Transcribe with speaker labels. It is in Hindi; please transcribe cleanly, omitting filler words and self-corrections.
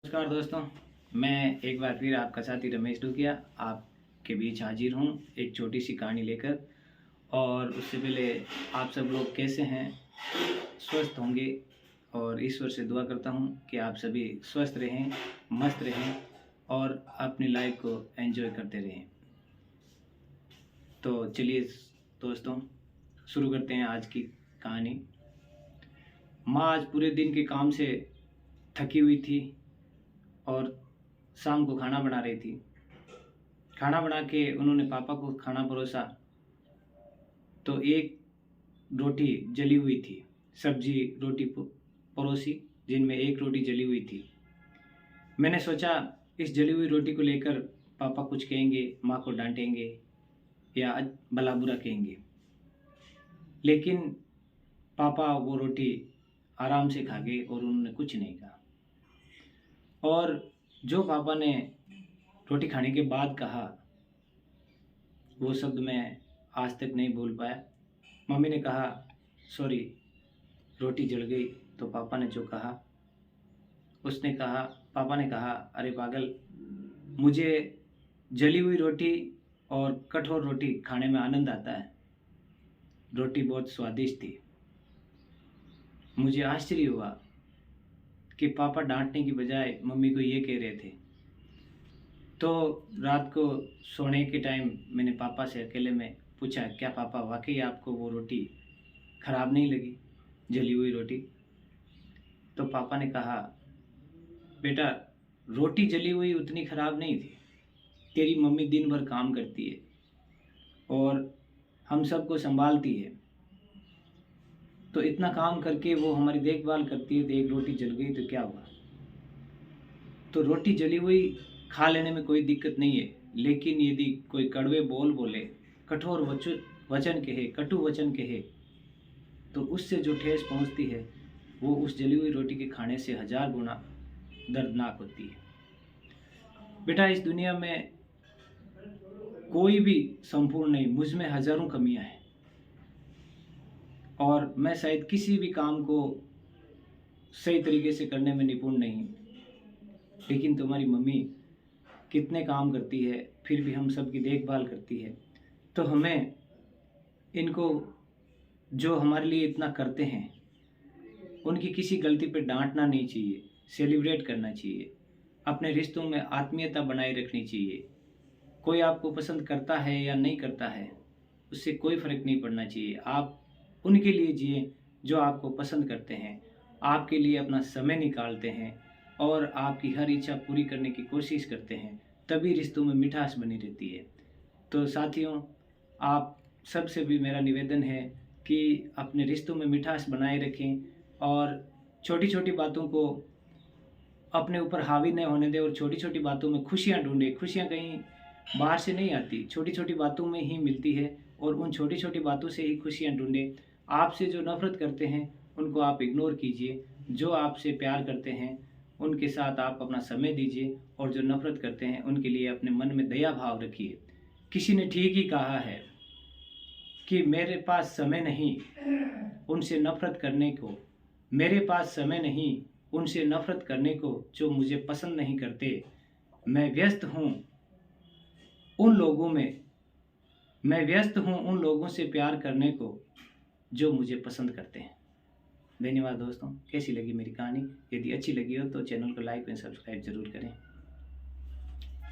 Speaker 1: नमस्कार दोस्तों, मैं एक बार फिर आपका साथी रमेश डुकिया आपके बीच हाजिर हूँ एक छोटी सी कहानी लेकर। और उससे पहले आप सब लोग कैसे हैं, स्वस्थ होंगे। और ईश्वर से दुआ करता हूँ कि आप सभी स्वस्थ रहें, मस्त रहें और अपनी लाइफ को एंजॉय करते रहें। तो चलिए दोस्तों, शुरू करते हैं आज की कहानी। माँ आज पूरे दिन के काम से थकी हुई थी और शाम को खाना बना रही थी। खाना बना के उन्होंने पापा को खाना परोसा तो एक रोटी जली हुई थी। सब्जी रोटी परोसी जिनमें एक रोटी जली हुई थी। मैंने सोचा इस जली हुई रोटी को लेकर पापा कुछ कहेंगे, माँ को डांटेंगे या भला बुरा कहेंगे, लेकिन पापा वो रोटी आराम से खा गए और उन्होंने कुछ नहीं कहा। और जो पापा ने रोटी खाने के बाद कहा वो शब्द मैं आज तक नहीं भूल पाया। मम्मी ने कहा सॉरी, रोटी जल गई। तो पापा ने जो कहा, पापा ने कहा अरे पागल, मुझे जली हुई रोटी और कठोर रोटी खाने में आनंद आता है। रोटी बहुत स्वादिष्ट थी। मुझे आश्चर्य हुआ कि पापा डांटने की बजाय मम्मी को ये कह रहे थे। तो रात को सोने के टाइम मैंने पापा से अकेले में पूछा, क्या पापा वाकई आपको वो रोटी ख़राब नहीं लगी, जली हुई रोटी? तो पापा ने कहा बेटा, रोटी जली हुई उतनी ख़राब नहीं थी। तेरी मम्मी दिन भर काम करती है और हम सबको संभालती है, तो इतना काम करके वो हमारी देखभाल करती है, तो एक रोटी जल गई तो क्या हुआ? तो रोटी जली हुई खा लेने में कोई दिक्कत नहीं है, लेकिन यदि कोई कड़वे बोल बोले, कठोर वचन कहे, कटु वचन कहे, तो उससे जो ठेस पहुंचती है वो उस जली हुई रोटी के खाने से 1000 गुना दर्दनाक होती है। बेटा, इस दुनिया में कोई भी संपूर्ण नहीं, मुझ में हजारों कमियां हैं और मैं शायद किसी भी काम को सही तरीके से करने में निपुण नहीं, लेकिन तुम्हारी मम्मी कितने काम करती है, फिर भी हम सब की देखभाल करती है। तो हमें इनको, जो हमारे लिए इतना करते हैं, उनकी किसी गलती पे डांटना नहीं चाहिए, सेलिब्रेट करना चाहिए। अपने रिश्तों में आत्मीयता बनाए रखनी चाहिए। कोई आपको पसंद करता है या नहीं करता है, उससे कोई फ़र्क नहीं पड़ना चाहिए। आप उनके लिए जिए जो आपको पसंद करते हैं, आपके लिए अपना समय निकालते हैं और आपकी हर इच्छा पूरी करने की कोशिश करते हैं, तभी रिश्तों में मिठास बनी रहती है। तो साथियों, आप सबसे भी मेरा निवेदन है कि अपने रिश्तों में मिठास बनाए रखें और छोटी छोटी बातों को अपने ऊपर हावी नहीं होने दें और छोटी छोटी बातों में खुशियाँ ढूंढें। खुशियाँ कहीं बाहर से नहीं आती, छोटी छोटी बातों में ही मिलती है और उन छोटी छोटी बातों से ही खुशियाँ ढूंढें। आपसे जो नफ़रत करते हैं उनको आप इग्नोर कीजिए, जो आपसे प्यार करते हैं उनके साथ आप अपना समय दीजिए और जो नफ़रत करते हैं उनके लिए अपने मन में दया भाव रखिए। किसी ने ठीक ही कहा है कि मेरे पास समय नहीं उनसे नफ़रत करने को, मेरे पास समय नहीं उनसे नफ़रत करने को जो मुझे पसंद नहीं करते। मैं व्यस्त हूँ उन लोगों में, मैं व्यस्त हूँ उन लोगों से प्यार करने को जो मुझे पसंद करते हैं। धन्यवाद दोस्तों। कैसी लगी मेरी कहानी? यदि अच्छी लगी हो तो चैनल को लाइक एंड सब्सक्राइब ज़रूर करें।